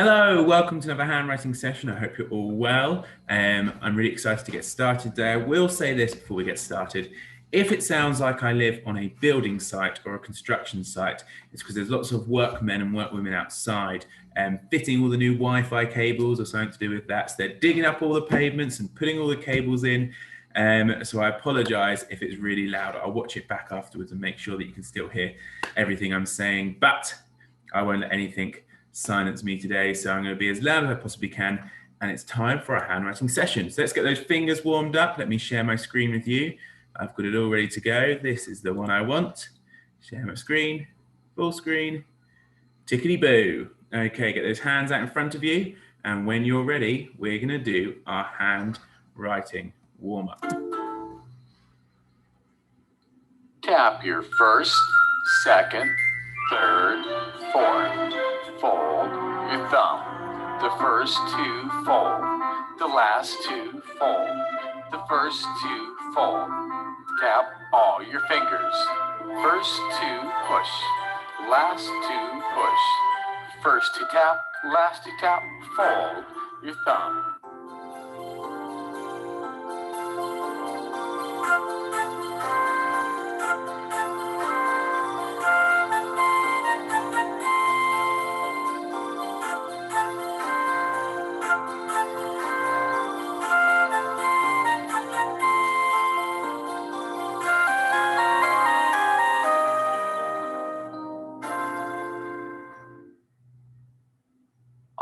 Hello, welcome to another handwriting session. I hope you're all well. I'm really excited to get started there. We'll say this before we get started. If it sounds like I live on a building site or a construction site, it's because there's lots of workmen and workwomen outside fitting all the new Wi-Fi cables or something to do with that. So they're digging up all the pavements and putting all the cables in. So I apologize if it's really loud. I'll watch it back afterwards and make sure that you can still hear everything I'm saying, but I won't let anything silence me today, so I'm going to be as loud as I possibly can, and it's time for a handwriting session. So let's get those fingers warmed up. Let me share my screen with you. I've got it all ready to go. This is the one I want. Share my screen, full screen, tickety-boo. Okay, get those hands out in front of you, and when you're ready, we're going to do our handwriting warm-up. Tap your first, second, third, fourth. Fold your thumb. The first two fold. The last two fold. The first two fold. Tap all your fingers. First two push. Last two push. First to tap, last to tap. Fold your thumb.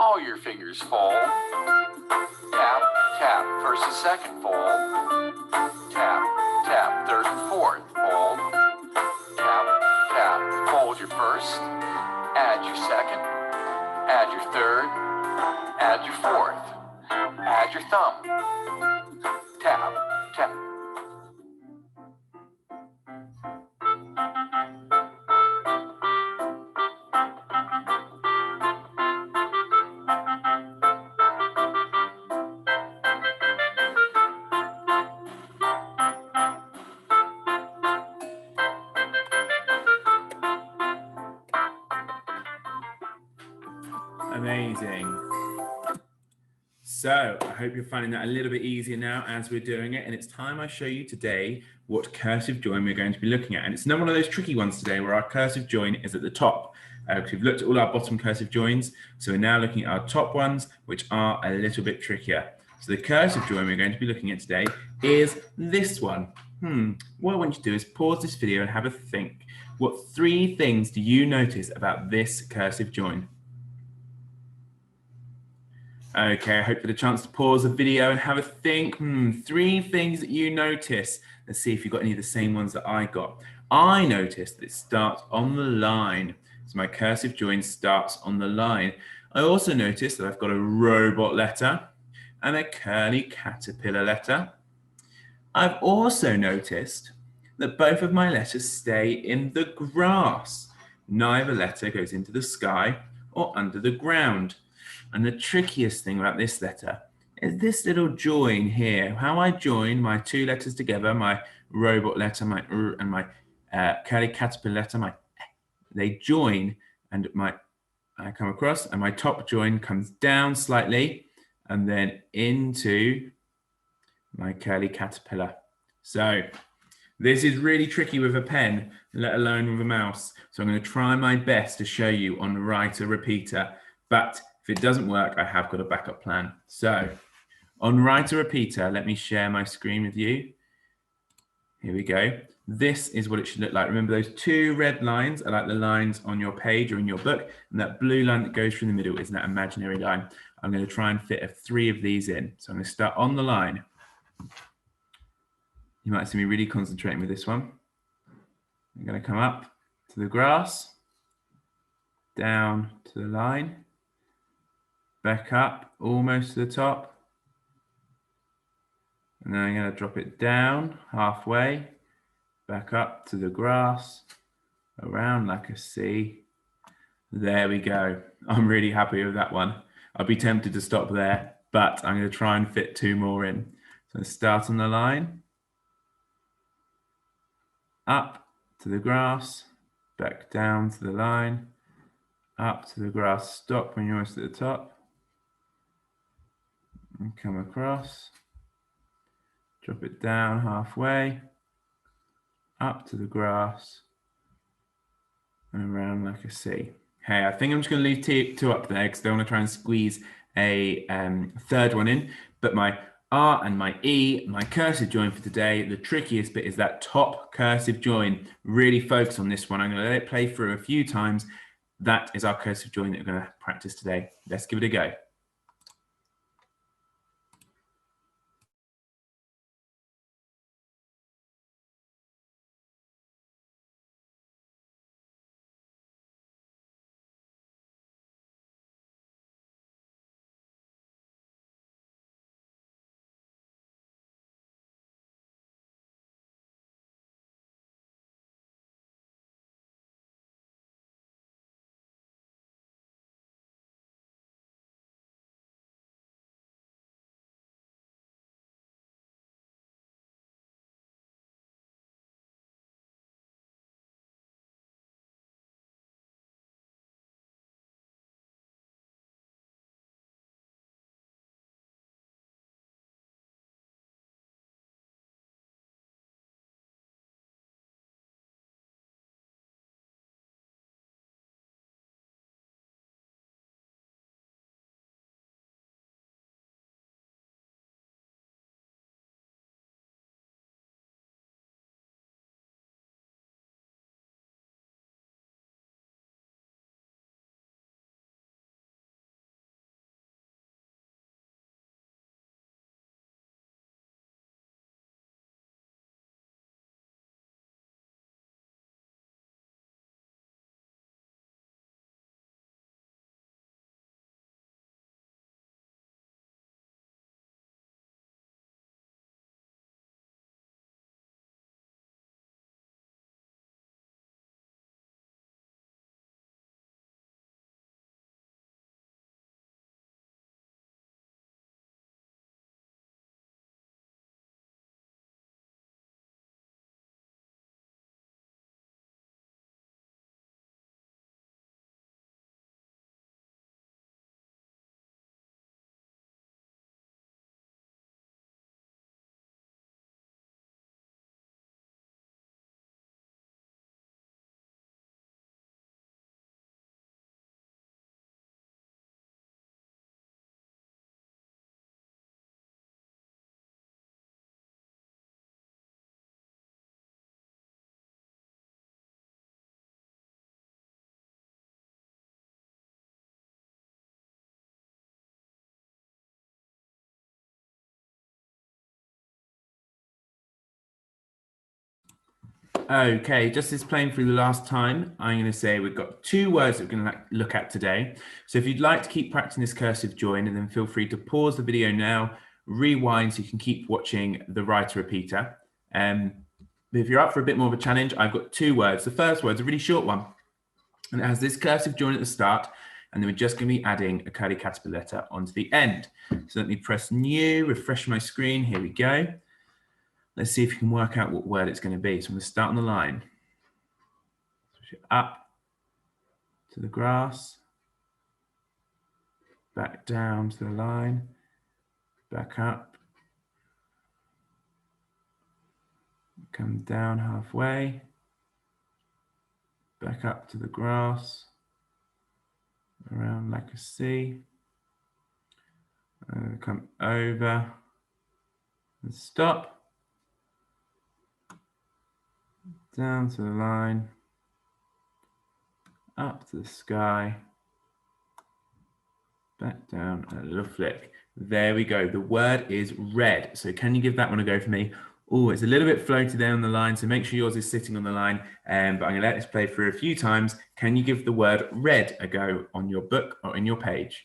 All your fingers fold. Tap, tap, first and second fold. Tap, tap, third and fourth fold. Tap, tap, fold your first. Add your second. Add your third. Add your fourth. Add your thumb. Tap, tap. Amazing. So I hope you're finding that a little bit easier now as we're doing it. And it's time I show you today what cursive join we're going to be looking at. And it's not one of those tricky ones today where our cursive join is at the top. Because we've looked at all our bottom cursive joins. So we're now looking at our top ones, which are a little bit trickier. So the cursive join we're going to be looking at today is this one. What I want you to do is pause this video and have a think. What 3 things do you notice about this cursive join? Okay, I hope for the chance to pause the video and have a think. 3 things that you notice. Let's see if you've got any of the same ones that I got. I noticed that it starts on the line. So my cursive join starts on the line. I also noticed that I've got a robot letter and a curly caterpillar letter. I've also noticed that both of my letters stay in the grass. Neither letter goes into the sky or under the ground. And the trickiest thing about this letter is this little join here. How I join my 2 letters together, my robot letter, my R, and my curly caterpillar letter, they join, and I come across, and my top join comes down slightly, and then into my curly caterpillar. So this is really tricky with a pen, let alone with a mouse. So I'm going to try my best to show you on writer repeater, but if it doesn't work, I have got a backup plan. So on writer repeater, let me share my screen with you. Here we go. This is what it should look like. Remember those 2 red lines are like the lines on your page or in your book, and that blue line that goes through the middle is that imaginary line. I'm going to try and fit 3 of these in. So I'm going to start on the line. You might see me really concentrating with this one. I'm going to come up to the grass, down to the line, back up almost to the top, and then I'm going to drop it down halfway, back up to the grass, around like a C. There we go. I'm really happy with that one. I'd be tempted to stop there, but I'm going to try and fit 2 more in. So start on the line, up to the grass, back down to the line, up to the grass, stop when you're almost at the top, and come across, drop it down halfway, up to the grass, and around like a C. Hey, I think I'm just going to leave two up there because I want to try and squeeze a third one in. But my R and my E, my cursive join for today, the trickiest bit is that top cursive join. Really focus on this one. I'm going to let it play through a few times. That is our cursive join that we're going to practice today. Let's give it a go. Okay, just as playing through the last time, I'm going to say we've got two words that we're going to look at today. So if you'd like to keep practicing this cursive join, and then feel free to pause the video now, rewind so you can keep watching the writer repeater. But if you're up for a bit more of a challenge, I've got two words. The first word's a really short one, and it has this cursive join at the start, and then we're just going to be adding a curly caterpillar letter onto the end. So let me press new, refresh my screen. Here we go. Let's see if you can work out what word it's going to be. So I'm going to start on the line. Push it up to the grass, back down to the line, back up, come down halfway, back up to the grass, around like a C, come over and stop, down to the line, up to the sky, back down, and a little flick. There we go. The word is red. So can you give that one a go for me? Oh, it's a little bit floaty there on the line, so make sure yours is sitting on the line. But I'm going to let this play through a few times. Can you give the word red a go on your book or in your page?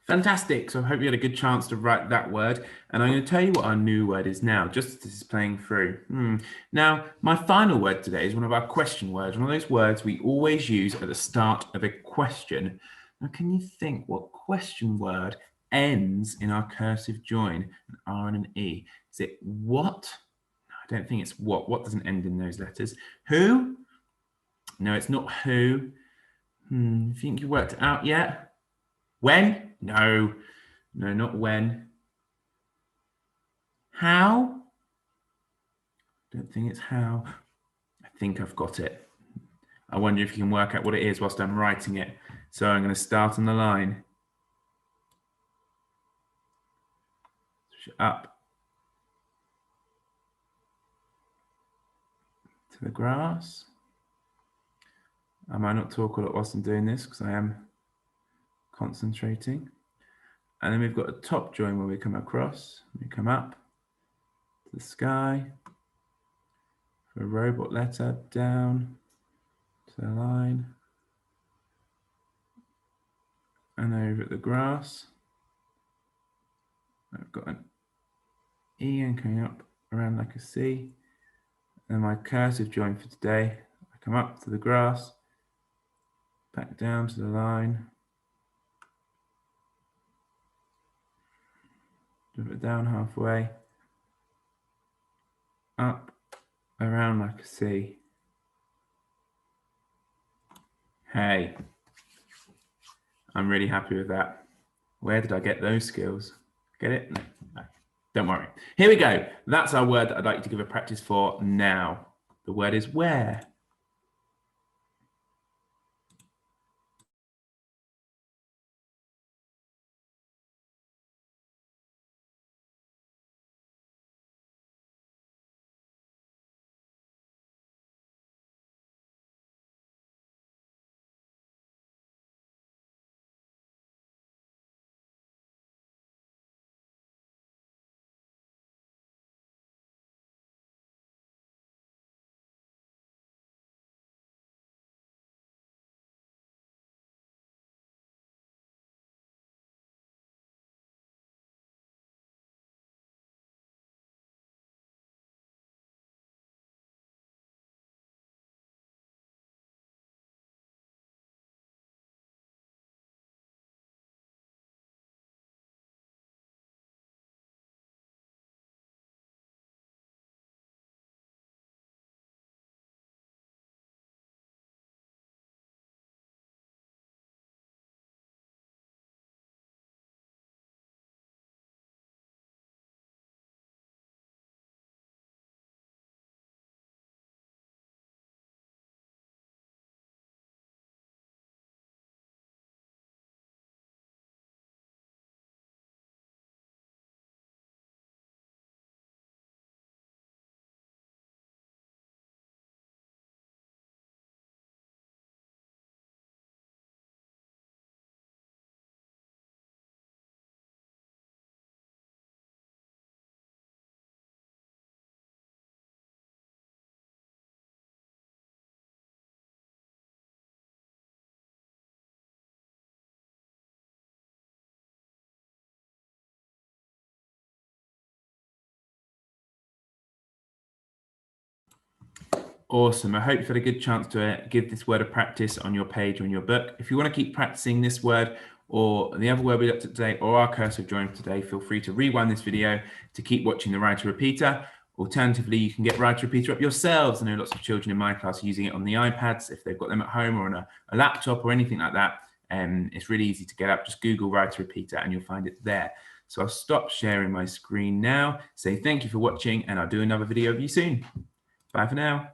Fantastic. So I hope you had a good chance to write that word. And I'm going to tell you what our new word is now, just as this is playing through. Now, my final word today is one of our question words, one of those words we always use at the start of a question. Now, can you think what question word ends in our cursive join, an R and an E? Is it what? No, I don't think it's what. What doesn't end in those letters? Who? No, it's not who. Think you worked it out yet? When? No, not when. How? Don't think it's how. I think I've got it. I wonder if you can work out what it is whilst I'm writing it. So I'm going to start on the line. Up to the grass. I might not talk a lot whilst I'm doing this because I am concentrating. And then we've got a top join where we come across, we come up to the sky, for a robot letter, down to the line, and over at the grass. I've got an E and coming up around like a C. And my cursive join for today, I come up to the grass, back down to the line, drop it down halfway, up, around like a C. Hey, I'm really happy with that. Where did I get those skills? Get it? No. Don't worry. Here we go. That's our word that I'd like you to give a practice for now. The word is where. Awesome. I hope you've had a good chance to give this word a practice on your page or in your book. If you want to keep practicing this word or the other word we looked at today or our cursive join today, feel free to rewind this video to keep watching the Writer Repeater. Alternatively, you can get Writer Repeater up yourselves. I know lots of children in my class are using it on the iPads if they've got them at home or on a laptop or anything like that. It's really easy to get up. Just Google Writer Repeater and you'll find it there. So I'll stop sharing my screen now. Say thank you for watching and I'll do another video of you soon. Bye for now.